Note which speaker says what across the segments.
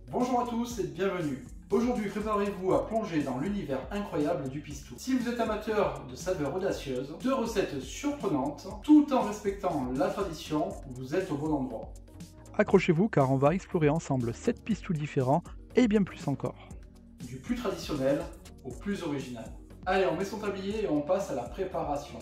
Speaker 1: Bonjour à tous et bienvenue. Aujourd'hui, préparez-vous à plonger dans l'univers incroyable du pistou. Si vous êtes amateur de saveurs audacieuses, de recettes surprenantes, tout en respectant la tradition, vous êtes au bon endroit.
Speaker 2: Accrochez-vous car on va explorer ensemble 7 pistous différents et bien plus encore.
Speaker 1: Du plus traditionnel au plus original. Allez, on met son tablier et on passe à la préparation.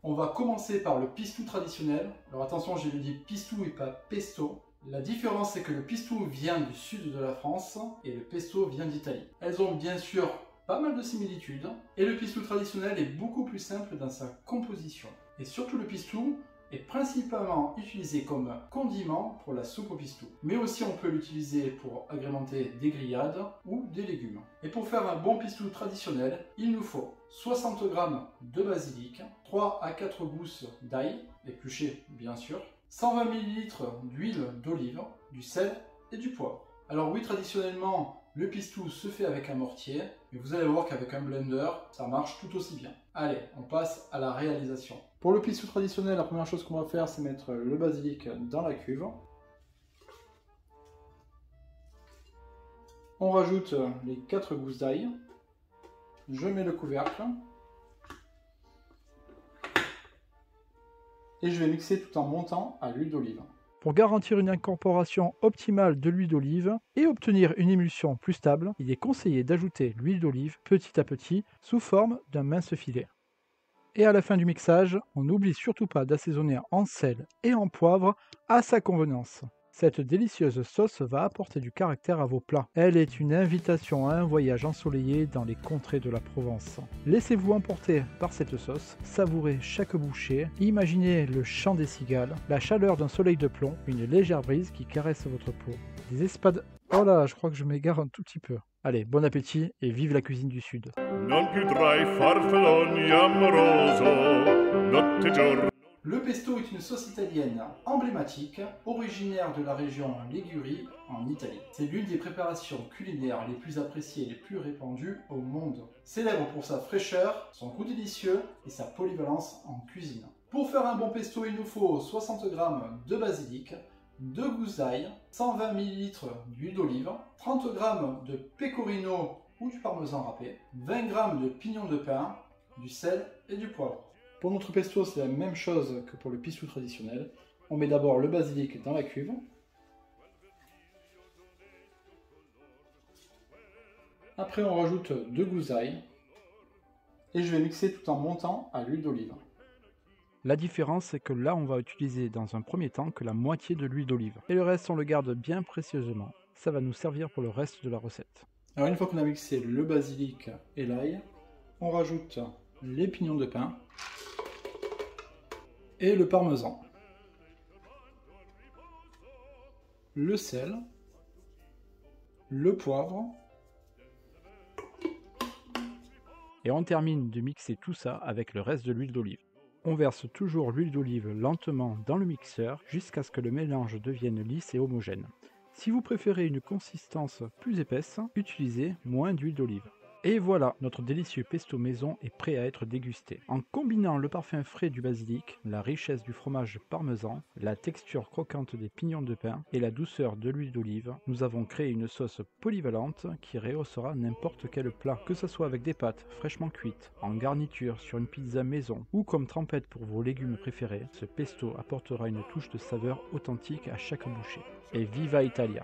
Speaker 1: On va commencer par le pistou traditionnel. Alors attention, j'ai dit pistou et pas pesto. La différence, c'est que le pistou vient du sud de la France et le pesto vient d'Italie. Elles ont bien sûr pas mal de similitudes et le pistou traditionnel est beaucoup plus simple dans sa composition. Et surtout, le pistou est principalement utilisé comme condiment pour la soupe au pistou. Mais aussi on peut l'utiliser pour agrémenter des grillades ou des légumes. Et pour faire un bon pistou traditionnel, il nous faut 60 g de basilic, 3 à 4 gousses d'ail, épluchées bien sûr, 120 ml d'huile d'olive, du sel et du poivre. Alors oui, traditionnellement, le pistou se fait avec un mortier, mais vous allez voir qu'avec un blender, ça marche tout aussi bien. Allez, on passe à la réalisation. Pour le pistou traditionnel, la première chose qu'on va faire, c'est mettre le basilic dans la cuve. On rajoute les 4 gousses d'ail. Je mets le couvercle. Et je vais mixer tout en montant à l'huile d'olive.
Speaker 2: Pour garantir une incorporation optimale de l'huile d'olive et obtenir une émulsion plus stable, il est conseillé d'ajouter l'huile d'olive petit à petit sous forme d'un mince filet. Et à la fin du mixage, on n'oublie surtout pas d'assaisonner en sel et en poivre à sa convenance. Cette délicieuse sauce va apporter du caractère à vos plats. Elle est une invitation à un voyage ensoleillé dans les contrées de la Provence. Laissez-vous emporter par cette sauce, savourez chaque bouchée, imaginez le chant des cigales, la chaleur d'un soleil de plomb, une légère brise qui caresse votre peau. Des espades... Oh là, je crois que je m'égare un tout petit peu. Allez, bon appétit et vive la cuisine du Sud.
Speaker 3: Non più tra i farfalloni amoroso, notte e giorno.
Speaker 1: Le pesto est une sauce italienne emblématique, originaire de la région Ligurie en Italie. C'est l'une des préparations culinaires les plus appréciées et les plus répandues au monde. Célèbre pour sa fraîcheur, son goût délicieux et sa polyvalence en cuisine. Pour faire un bon pesto, il nous faut 60 g de basilic, 2 gousses d'ail, 120 ml d'huile d'olive, 30 g de pecorino ou du parmesan râpé, 20 g de pignon de pin, du sel et du poivre. Pour notre pesto, c'est la même chose que pour le pistou traditionnel. On met d'abord le basilic dans la cuve. Après, on rajoute 2 gousses d'ail. Et je vais mixer tout en montant à l'huile d'olive.
Speaker 2: La différence, c'est que là, on va utiliser dans un premier temps que la moitié de l'huile d'olive. Et le reste, on le garde bien précieusement. Ça va nous servir pour le reste de la recette.
Speaker 1: Alors une fois qu'on a mixé le basilic et l'ail, on rajoute les pignons de pin et le parmesan, le sel, le poivre.
Speaker 2: Et on termine de mixer tout ça avec le reste de l'huile d'olive. On verse toujours l'huile d'olive lentement dans le mixeur jusqu'à ce que le mélange devienne lisse et homogène. Si vous préférez une consistance plus épaisse, utilisez moins d'huile d'olive. Et voilà, notre délicieux pesto maison est prêt à être dégusté. En combinant le parfum frais du basilic, la richesse du fromage parmesan, la texture croquante des pignons de pin et la douceur de l'huile d'olive, nous avons créé une sauce polyvalente qui rehaussera n'importe quel plat, que ce soit avec des pâtes fraîchement cuites, en garniture sur une pizza maison ou comme trempette pour vos légumes préférés. Ce pesto apportera une touche de saveur authentique à chaque bouchée. Et viva Italia!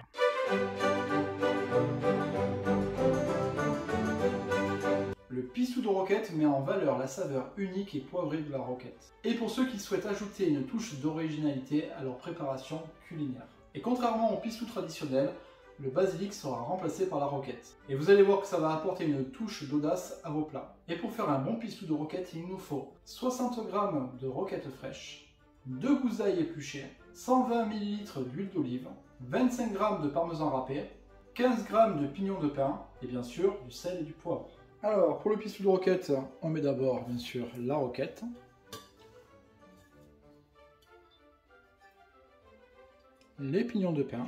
Speaker 1: Le pistou de roquette met en valeur la saveur unique et poivrée de la roquette. Et pour ceux qui souhaitent ajouter une touche d'originalité à leur préparation culinaire. Et contrairement au pistou traditionnel, le basilic sera remplacé par la roquette. Et vous allez voir que ça va apporter une touche d'audace à vos plats. Et pour faire un bon pistou de roquette, il nous faut 60 g de roquette fraîche, 2 gousses d'ail épluchées, 120 ml d'huile d'olive, 25 g de parmesan râpé, 15 g de pignon de pin et bien sûr du sel et du poivre. Alors, pour le pistou de roquette, on met d'abord, bien sûr, la roquette. Les pignons de pin.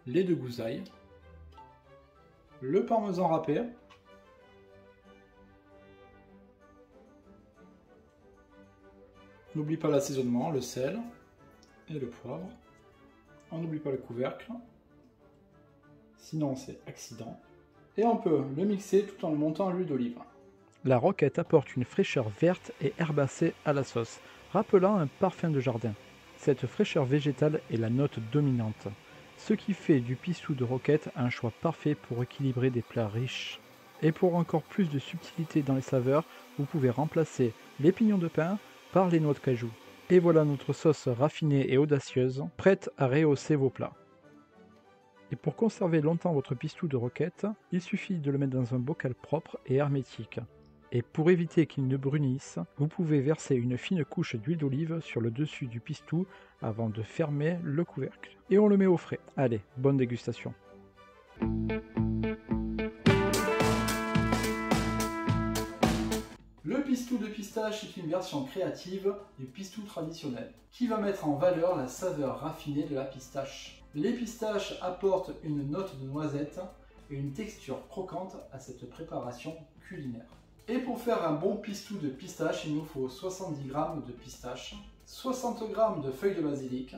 Speaker 1: Les 2 gousses d'ail. Le parmesan râpé. On n'oublie pas l'assaisonnement, le sel et le poivre. On n'oublie pas le couvercle, sinon c'est accident. Et on peut le mixer tout en le montant à l'huile d'olive.
Speaker 2: La roquette apporte une fraîcheur verte et herbacée à la sauce, rappelant un parfum de jardin. Cette fraîcheur végétale est la note dominante, ce qui fait du pistou de roquette un choix parfait pour équilibrer des plats riches. Et pour encore plus de subtilité dans les saveurs, vous pouvez remplacer les pignons de pain par les noix de cajou. Et voilà notre sauce raffinée et audacieuse, prête à rehausser vos plats. Et pour conserver longtemps votre pistou de roquette, il suffit de le mettre dans un bocal propre et hermétique. Et pour éviter qu'il ne brunisse, vous pouvez verser une fine couche d'huile d'olive sur le dessus du pistou avant de fermer le couvercle. Et on le met au frais. Allez, bonne dégustation.
Speaker 1: Le pistou de pistache est une version créative du pistou traditionnel, qui va mettre en valeur la saveur raffinée de la pistache. Les pistaches apportent une note de noisette et une texture croquante à cette préparation culinaire. Et pour faire un bon pistou de pistache, il nous faut 70 g de pistache, 60 g de feuilles de basilic,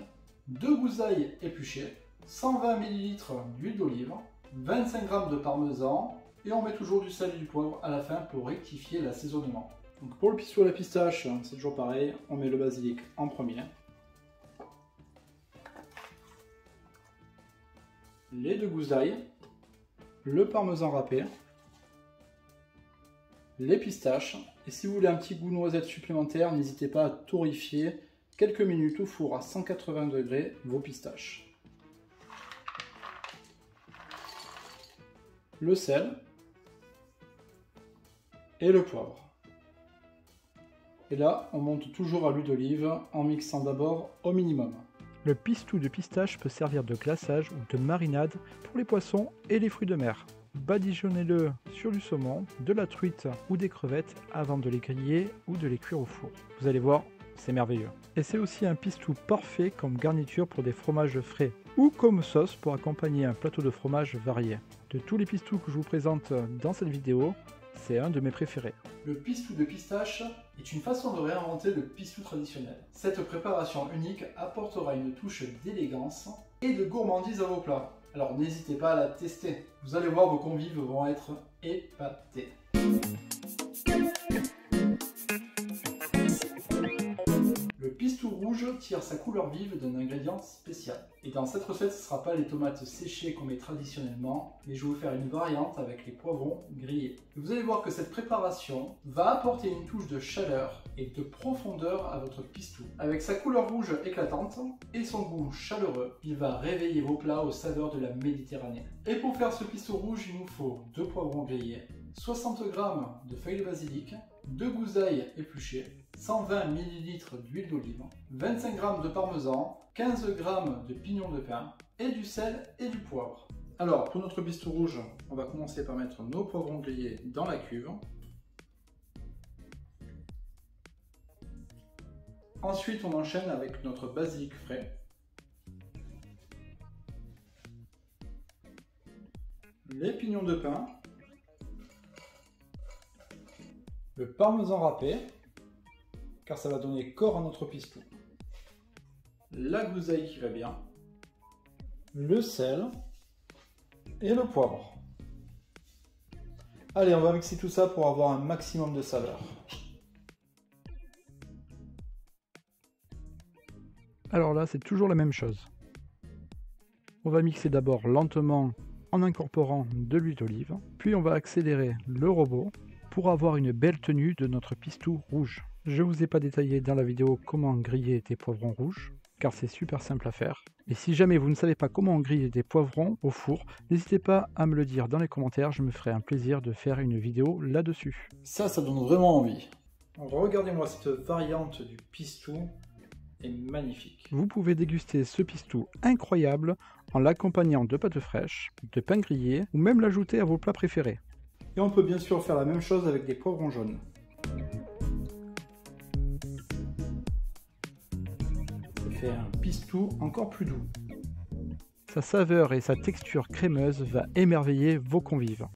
Speaker 1: 2 gousailles épluchées, 120 ml d'huile d'olive, 25 g de parmesan, et on met toujours du sel et du poivre à la fin pour rectifier l'assaisonnement. Donc pour le pistou à la pistache, c'est toujours pareil, on met le basilic en premier, les 2 gousailles, le parmesan râpé, les pistaches, et si vous voulez un petit goût noisette supplémentaire, n'hésitez pas à torréfier quelques minutes au four à 180 degrés vos pistaches. Le sel et le poivre. Et là, on monte toujours à l'huile d'olive en mixant d'abord au minimum.
Speaker 2: Le pistou de pistache peut servir de glaçage ou de marinade pour les poissons et les fruits de mer. Badigeonnez-le sur du saumon, de la truite ou des crevettes avant de les griller ou de les cuire au four. Vous allez voir, c'est merveilleux. Et c'est aussi un pistou parfait comme garniture pour des fromages frais ou comme sauce pour accompagner un plateau de fromage varié. De tous les pistous que je vous présente dans cette vidéo, c'est un de mes préférés.
Speaker 1: Le pistou de pistache est une façon de réinventer le pistou traditionnel. Cette préparation unique apportera une touche d'élégance et de gourmandise à vos plats. Alors n'hésitez pas à la tester. Vous allez voir, vos convives vont être épatés. Le pistou rouge tire sa couleur vive d'un ingrédient spécial. Et dans cette recette, ce ne sera pas les tomates séchées qu'on met traditionnellement, mais je vais vous faire une variante avec les poivrons grillés. Et vous allez voir que cette préparation va apporter une touche de chaleur et de profondeur à votre pistou. Avec sa couleur rouge éclatante et son goût chaleureux, il va réveiller vos plats aux saveurs de la Méditerranée. Et pour faire ce pistou rouge, il nous faut 2 poivrons grillés, 60 g de feuilles de basilic, 2 gousailles épluchées, 120 ml d'huile d'olive, 25 g de parmesan, 15 g de pignons de pain et du sel et du poivre. Alors pour notre pistou rouge, on va commencer par mettre nos poivrons grillés dans la cuve. Ensuite on enchaîne avec notre basilic frais. Les pignons de pain. Le parmesan râpé, car ça va donner corps à notre pistou. La gousaille qui va bien. Le sel et le poivre. Allez, on va mixer tout ça pour avoir un maximum de saveur.
Speaker 2: Alors là, c'est toujours la même chose. On va mixer d'abord lentement en incorporant de l'huile d'olive, puis on va accélérer le robot pour avoir une belle tenue de notre pistou rouge. Je ne vous ai pas détaillé dans la vidéo comment griller des poivrons rouges, car c'est super simple à faire. Et si jamais vous ne savez pas comment griller des poivrons au four, n'hésitez pas à me le dire dans les commentaires, je me ferai un plaisir de faire une vidéo là-dessus.
Speaker 1: Ça donne vraiment envie. Regardez-moi cette variante du pistou, est magnifique.
Speaker 2: Vous pouvez déguster ce pistou incroyable en l'accompagnant de pâtes fraîches, de pain grillé ou même l'ajouter à vos plats préférés.
Speaker 1: Et on peut bien sûr faire la même chose avec des poivrons jaunes. Ça fait un pistou encore plus doux.
Speaker 2: Sa saveur et sa texture crémeuse va émerveiller vos convives.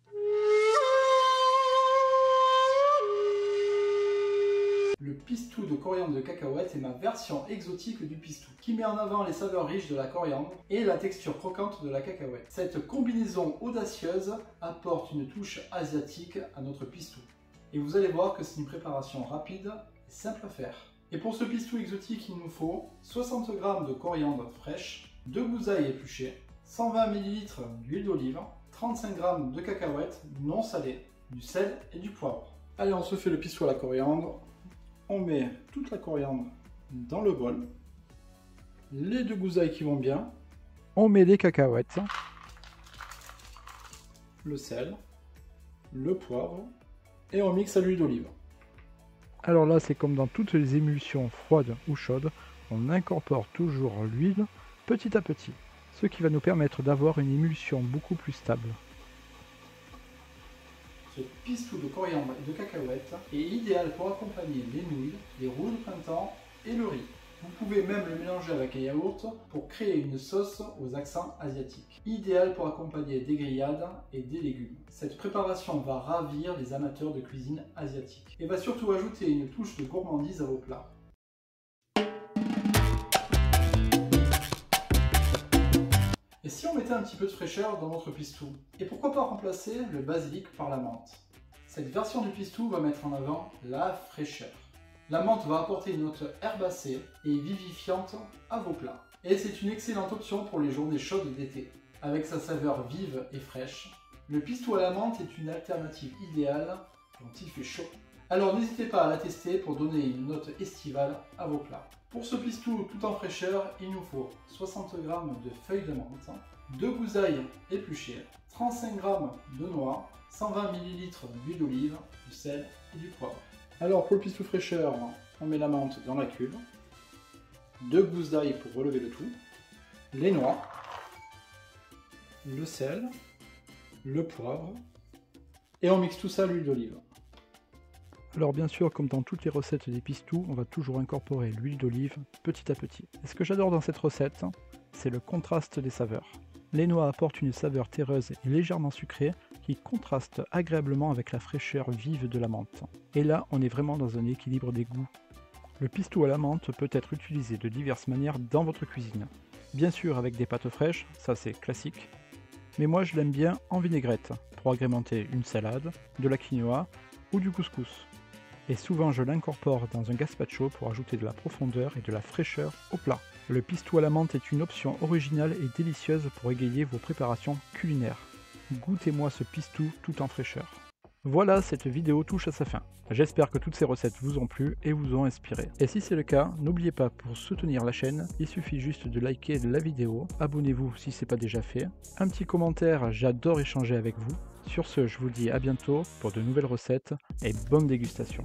Speaker 1: Le pistou de coriandre de cacahuète est ma version exotique du pistou, qui met en avant les saveurs riches de la coriandre et la texture croquante de la cacahuète. Cette combinaison audacieuse apporte une touche asiatique à notre pistou. Et vous allez voir que c'est une préparation rapide et simple à faire. Et pour ce pistou exotique, il nous faut 60 g de coriandre fraîche, 2 gousailles épluchées, 120 ml d'huile d'olive, 35 g de cacahuètes non salées, du sel et du poivre. Allez, on se fait le pistou à la coriandre. On met toute la coriandre dans le bol. Les 2 gousailles qui vont bien.
Speaker 2: On met les cacahuètes.
Speaker 1: Le sel. Le poivre. Et on mixe à l'huile d'olive.
Speaker 2: Alors là, c'est comme dans toutes les émulsions froides ou chaudes, on incorpore toujours l'huile petit à petit, ce qui va nous permettre d'avoir une émulsion beaucoup plus stable.
Speaker 1: Ce pistou de coriandre et de cacahuètes est idéal pour accompagner les nouilles, les roux de printemps et le riz. Vous pouvez même le mélanger avec un yaourt pour créer une sauce aux accents asiatiques. Idéal pour accompagner des grillades et des légumes. Cette préparation va ravir les amateurs de cuisine asiatique et va surtout ajouter une touche de gourmandise à vos plats. Et si on mettait un petit peu de fraîcheur dans notre pistou? Et pourquoi pas remplacer le basilic par la menthe? Cette version du pistou va mettre en avant la fraîcheur. La menthe va apporter une note herbacée et vivifiante à vos plats. Et c'est une excellente option pour les journées chaudes d'été. Avec sa saveur vive et fraîche, le pistou à la menthe est une alternative idéale quand il fait chaud. Alors n'hésitez pas à la tester pour donner une note estivale à vos plats. Pour ce pistou tout en fraîcheur, il nous faut 60 g de feuilles de menthe, 2 gousailles épluchées, 35 g de noix, 120 ml d'huile d'olive, du sel et du poivre. Alors pour le pistou fraîcheur, on met la menthe dans la cuve, 2 gousses d'ail pour relever le tout, les noix, le sel, le poivre, et on mixe tout ça à l'huile d'olive.
Speaker 2: Alors bien sûr, comme dans toutes les recettes des pistous, on va toujours incorporer l'huile d'olive petit à petit. Et ce que j'adore dans cette recette, c'est le contraste des saveurs. Les noix apportent une saveur terreuse et légèrement sucrée qui contraste agréablement avec la fraîcheur vive de la menthe. Et là, on est vraiment dans un équilibre des goûts. Le pistou à la menthe peut être utilisé de diverses manières dans votre cuisine. Bien sûr avec des pâtes fraîches, ça c'est classique. Mais moi je l'aime bien en vinaigrette, pour agrémenter une salade, de la quinoa ou du couscous. Et souvent je l'incorpore dans un gazpacho pour ajouter de la profondeur et de la fraîcheur au plat. Le pistou à la menthe est une option originale et délicieuse pour égayer vos préparations culinaires. Goûtez-moi ce pistou tout en fraîcheur. Voilà, cette vidéo touche à sa fin. J'espère que toutes ces recettes vous ont plu et vous ont inspiré. Et si c'est le cas, n'oubliez pas, pour soutenir la chaîne, il suffit juste de liker la vidéo, abonnez-vous si ce n'est pas déjà fait, un petit commentaire, j'adore échanger avec vous. Sur ce, je vous dis à bientôt pour de nouvelles recettes et bonne dégustation.